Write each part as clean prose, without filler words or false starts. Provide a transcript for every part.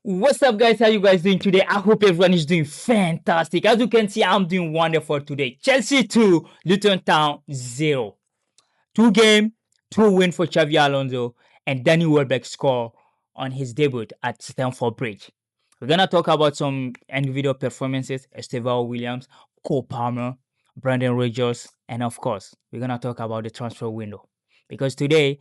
What's up, guys? How you guys doing today? I hope everyone is doing fantastic. As you can see, I'm doing wonderful today. Chelsea 2, Luton Town 0. 2 game, 2 win for Xavi Alonso, and Danny Welbeck score on his debut at Stamford Bridge. We're gonna talk about some individual performances: Estevao Williams, Cole Palmer, Brandon Reyes, and of course, we're gonna talk about the transfer window. Because today,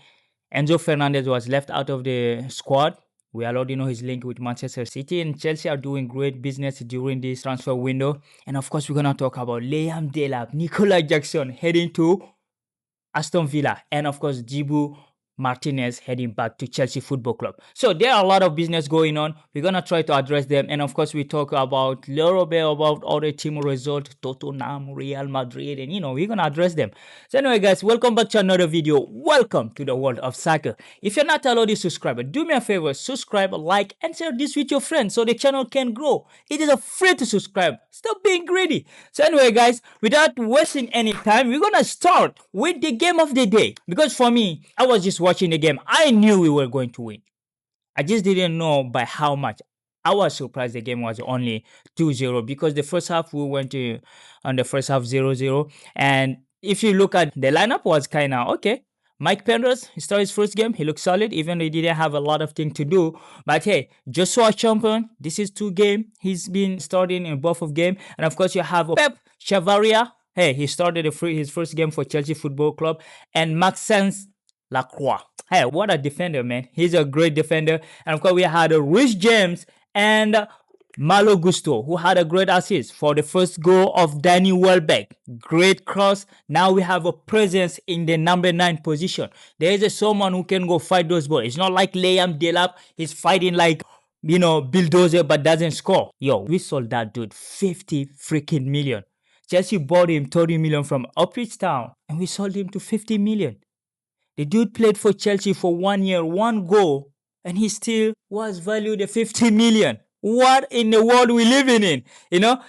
Enzo Fernandez was left out of the squad. We already know his link with Manchester City, and Chelsea are doing great business during this transfer window. And of course, we're going to talk about Liam Delap, Nicolas Jackson heading to Aston Villa, and of course, Jibu Martinez heading back to Chelsea Football Club. So there are a lot of business going on. We're gonna try to address them, and of course, we talk about a little bit about other team results, Tottenham, Real Madrid, and we're gonna address them. So anyway, guys, welcome back to another video. Welcome to the world of soccer. If you're not already subscribed, do me a favor, subscribe, like, and share this with your friends so the channel can grow. It is a free to subscribe. Stop being greedy. So anyway, guys, without wasting any time, we're gonna start with the game of the day. Because for me, I was just watching the game. I knew we were going to win. I just didn't know by how much. I was surprised the game was only 2-0 because the first half we went to on the first half 0-0. And if you look at the lineup was kind of okay. Mike Penrose, he started his first game. He looked solid, even though he didn't have a lot of things to do. But hey, Joshua Champion, this is 2 games. He's been starting in both of game. And of course, you have Pep Chavaria. Hey, he started his first game for Chelsea Football Club. And Maxence Lacroix. Hey, what a defender, man. He's a great defender. And of course, we had Rich James and Malo Gusto, who had a great assist for the first goal of Danny Welbeck. Great cross. Now we have a presence in the number 9 position. There is someone who can go fight those balls. It's not like Liam Delap. He's fighting like, bulldozer, but doesn't score. Yo, we sold that dude 50 freaking million. Chelsea bought him 30 million from Upwich Town, and we sold him to 50 million. The dude played for Chelsea for 1 year, 1 goal, and he still was valued at 50 million. What in the world we living in?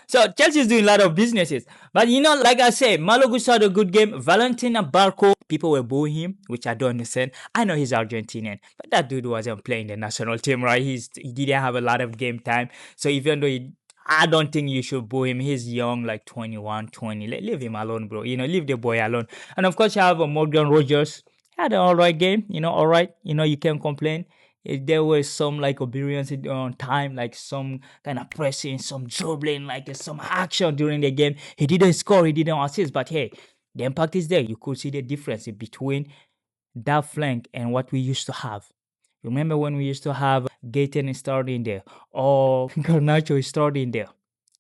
So Chelsea is doing a lot of businesses. But like I said, Malo Gusto had a good game. Valentina Barco, people were booing him, which I don't understand. I know he's Argentinian, but that dude wasn't playing the national team, right? He didn't have a lot of game time. So even though I don't think you should boo him. He's young, like 21, 20. Leave him alone, bro. Leave the boy alone. And of course, you have Morgan Rogers. Had an alright game, alright. You can't complain. There was some like obedience on time, like some kind of pressing, some dribbling, like some action during the game. He didn't score, he didn't assist, but hey, the impact is there. You could see the difference between that flank and what we used to have. Remember when we used to have Gaten starting there or Garnacho starting there?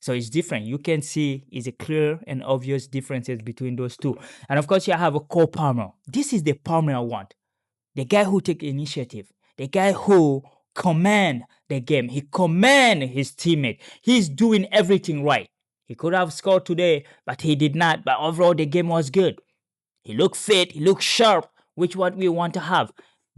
So it's different. You can see it's a clear and obvious differences between those two. And of course, you have a Cole Palmer. This is the Palmer I want. The guy who take initiative. The guy who command the game. He command his teammate. He's doing everything right. He could have scored today, but he did not. But overall, the game was good. He looked fit. He looked sharp, which what we want to have.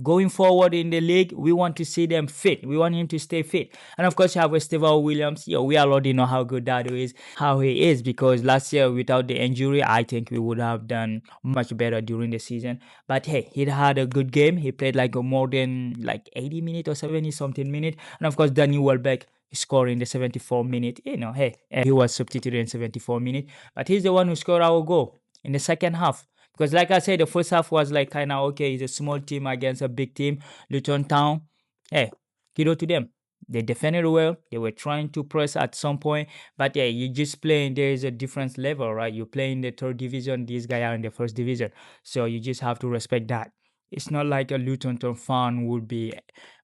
Going forward in the league, we want to see them fit. We want him to stay fit. And of course, you have Estevao Williams. We already know how good that is, how he is, because last year, without the injury, I think we would have done much better during the season. But hey, he had a good game. He played like more than 80 minutes or 70 something minutes. And of course, Danny Welbeck scored in the 74 minute. Hey, he was substituted in 74 minutes. But he's the one who scored our goal in the second half. Because like I said, the first half was like kind of okay. It's a small team against a big team. Luton Town, hey, kudos to them. They defended well. They were trying to press at some point. But yeah, you just playing, there is a different level, right? You play in the 3rd division. These guys are in the 1st division. So you just have to respect that. It's not like a Luton Town fan would be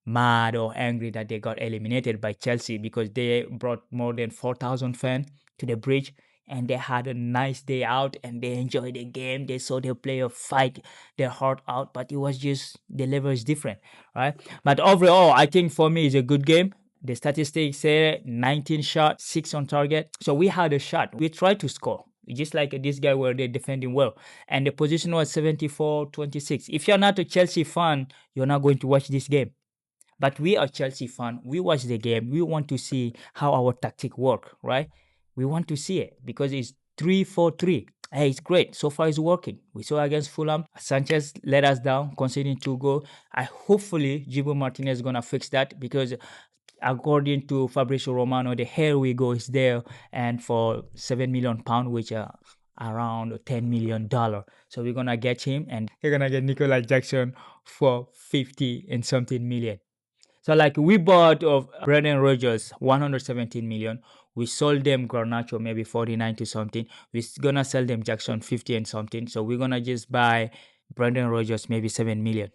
mad or angry that they got eliminated by Chelsea because they brought more than 4,000 fans to the bridge. And they had a nice day out and they enjoyed the game. They saw their player fight their heart out, but it was just the level is different, right? But overall, I think for me, it's a good game. The statistics say 19 shots, 6 on target. So we had a shot. We tried to score. Just like this guy where they're defending well. And the position was 74-26. If you're not a Chelsea fan, you're not going to watch this game. But we are Chelsea fan. We watch the game. We want to see how our tactic work, right? We want to see it because it's 3-4-3. Hey, it's great. So far, it's working. We saw against Fulham. Sanchez let us down, conceding 2 goals. Hopefully, Jibu Martinez is going to fix that because according to Fabrizio Romano, the here we go is there, and for £7 million, which are around $10 million. So we're gonna get him, and we're gonna get Nicolas Jackson for 50 and something million. So like we bought of Brandon Rogers 117 million. We sold them Garnacho maybe 49 to something. We're gonna sell them Jackson 50 and something. So we're gonna just buy Brandon Rogers maybe 7 million,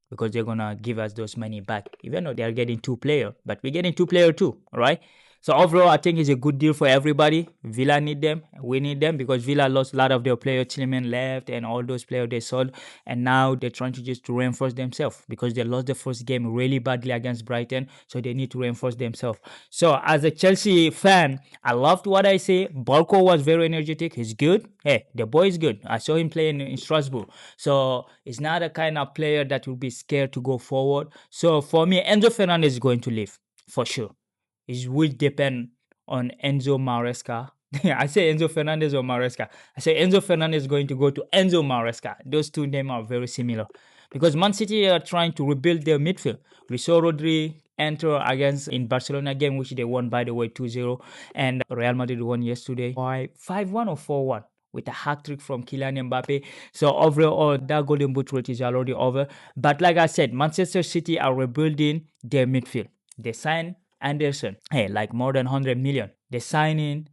because they're gonna give us those money back. Even though they are getting 2 player, but we're getting 2 player too, all right? So overall, I think it's a good deal for everybody. Villa need them. We need them because Villa lost a lot of their players. Tillman left and all those players they sold. And now they're trying to just to reinforce themselves because they lost the first game really badly against Brighton. So they need to reinforce themselves. So as a Chelsea fan, I loved what I say. Balco was very energetic. He's good. Hey, the boy is good. I saw him playing in Strasbourg. So it's not a kind of player that will be scared to go forward. So for me, Enzo Fernandez is going to leave for sure. It will depend on Enzo Maresca. I say Enzo Fernandez or Maresca. I say Enzo Fernandez is going to go to Enzo Maresca. Those two names are very similar because Man City are trying to rebuild their midfield. We saw Rodri enter against in Barcelona game, which they won, by the way, 2-0, and Real Madrid won yesterday by 5-1 or 4-1 with a hat trick from Kylian Mbappe. So overall, that golden boot rate is already over. But like I said, Manchester City are rebuilding their midfield. They signed Anderson, hey, like more than 100 million. They sign in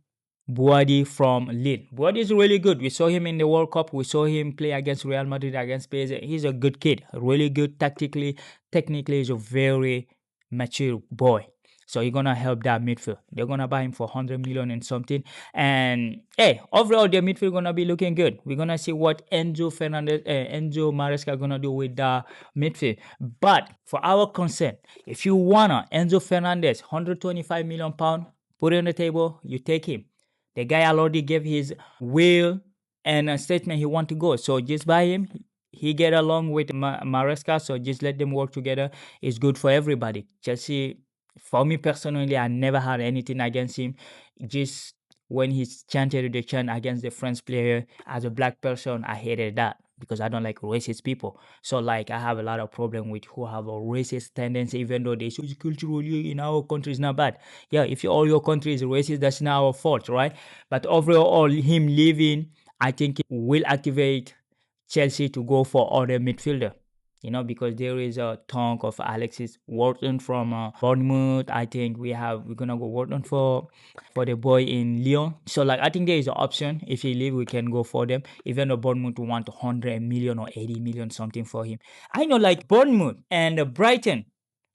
Buadi from Lille. Buadi is really good. We saw him in the World Cup. We saw him play against Real Madrid, against PSG. He's a good kid, really good tactically. Technically, he's a very mature boy. So he's gonna help that midfield. They're gonna buy him for 100 million and something. And hey, overall, their midfield gonna be looking good. We're gonna see what Enzo Maresca gonna do with the midfield. But for our concern, if you wanna Enzo Fernandez, 125 million pound, put it on the table. You take him. The guy already gave his will and a statement he want to go. So just buy him. He get along with Maresca, so just let them work together. It's good for everybody. Chelsea, for me personally, I never had anything against him. Just when he chanted the chant against the French player, as a black person, I hated that because I don't like racist people. So like I have a lot of problem with who have a racist tendency, even though they say culturally in our country is not bad. Yeah, if all your country is racist, that's not our fault, right? But overall, him leaving, I think it will activate Chelsea to go for other midfielder. You know, because there is a talk of Alexis Wharton from Bournemouth. I think we're gonna go Wharton for the boy in Lyon. So like I think there is an option. If he leave, we can go for them. Even though Bournemouth want 100 million or 80 million something for him. I know like Bournemouth and Brighton,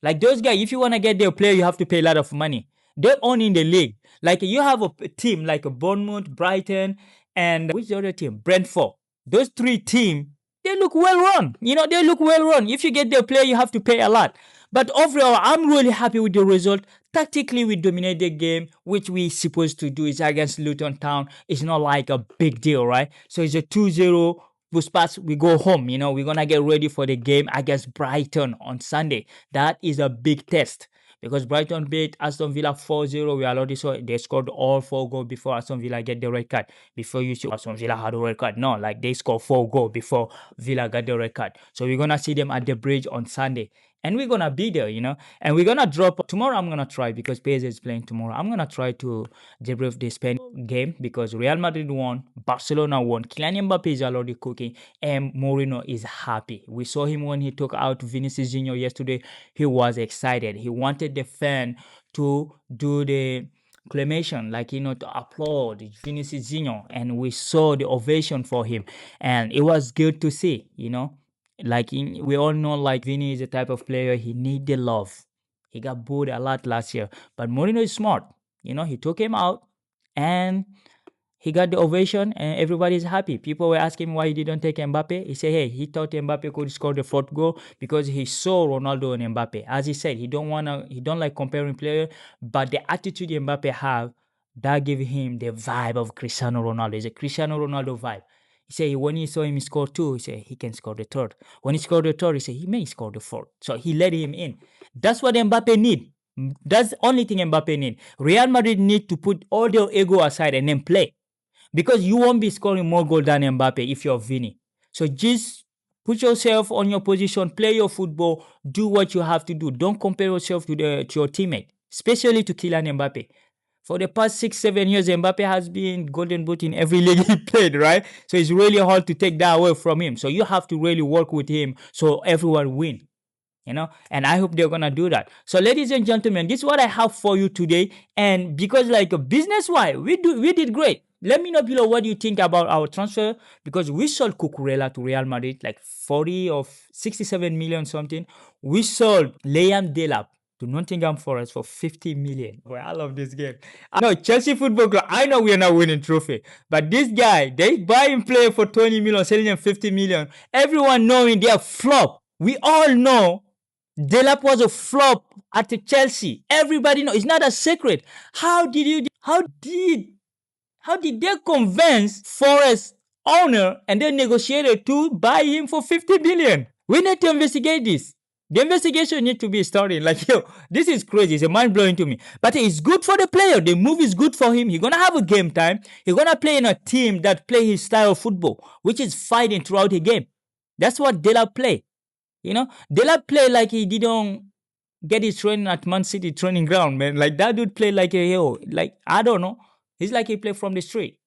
like those guys, if you wanna get their player, you have to pay a lot of money. They're owning the league. Like you have a team like a Bournemouth, Brighton, and which the other team? Brentford. Those 3 teams, they look well run. You know, they look well run. If you get their player, you have to pay a lot. But overall, I'm really happy with the result. Tactically, we dominate the game, which we supposed to do. Is against Luton Town. It's not like a big deal, right? So it's a 2-0. Push pass, we go home. You know, we're gonna get ready for the game against Brighton on Sunday. That is a big test because Brighton beat Aston Villa 4-0. We already saw it. They scored all 4 goals before Aston Villa get the red card. Before you see Aston Villa had a red card. No, like they scored 4 goals before Villa got the red card. So we're going to see them at the bridge on Sunday. And we're going to be there, you know. And we're going to drop tomorrow. I'm going to try because PSG is playing tomorrow. I'm going to try to debrief the Spain game because Real Madrid won, Barcelona won, Kylian Mbappe is already cooking, and Mourinho is happy. We saw him when he took out Vinicius Junior yesterday. He was excited. He wanted the fan to do the acclamation, like, you know, to applaud Vinicius Junior, and we saw the ovation for him, and it was good to see, you know. Like we all know, like Vini is the type of player he need the love. He got booed a lot last year, but Mourinho is smart. You know, he took him out, and he got the ovation, and everybody's happy. People were asking why he didn't take Mbappe. He said, hey, he thought Mbappe could score the 4th goal because he saw Ronaldo and Mbappe. As he said, he don't like comparing players, but the attitude Mbappe have, that give him the vibe of Cristiano Ronaldo. It's a Cristiano Ronaldo vibe. He said when he saw him score 2, he said he can score the 3rd. When he scored the 3rd, he said he may score the 4th. So he let him in. That's what Mbappe need. That's the only thing Mbappe need. Real Madrid need to put all their ego aside and then play. Because you won't be scoring more goals than Mbappe if you're Vini. So just put yourself on your position, play your football, do what you have to do. Don't compare yourself to your teammate. especially to Kylian Mbappe. For the past 6-7 years, Mbappe has been golden boot in every league he played, right? So it's really hard to take that away from him. So you have to really work with him so everyone win. And I hope they're gonna do that. So ladies and gentlemen, this is what I have for you today. And because like business wise, we did great. Let me know below what you think about our transfer, because we sold Cucurella to Real Madrid like 40 or 67 million something. We sold Liam Delap to Nottingham Forest for 50 million. Boy, I love this game. I know Chelsea Football Club, I know we are not winning trophy, but this guy, they buy him player for 20 million, selling him 50 million. Everyone knowing they're flop. We all know Delap was a flop at Chelsea. Everybody know. It's not a secret. How did they convince Forest owner and then negotiated to buy him for 50 million? We need to investigate this. The investigation needs to be started. Like, yo, this is crazy. It's mind blowing to me. But it's good for the player. The move is good for him. He's gonna have a game time. He's gonna play in a team that play his style of football, which is fighting throughout the game. That's what Delap play. Delap play like he didn't get his training at Man City training ground, man. Like that dude play like I don't know. He's like he play from the street.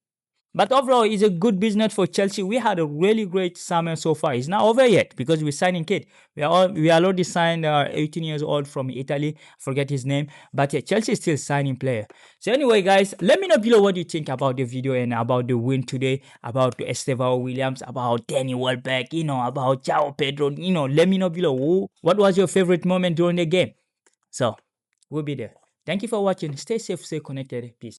But overall, it's a good business for Chelsea. We had a really great summer so far. It's not over yet because we're signing kid. We already signed 18 years old from Italy. Forget his name. But yeah, Chelsea is still signing player. So anyway, guys, let me know below what you think about the video and about the win today, about Estevao Williams, about Danny Welbeck, about João Pedro. Let me know below what was your favorite moment during the game. So we'll be there. Thank you for watching. Stay safe, stay connected. Peace.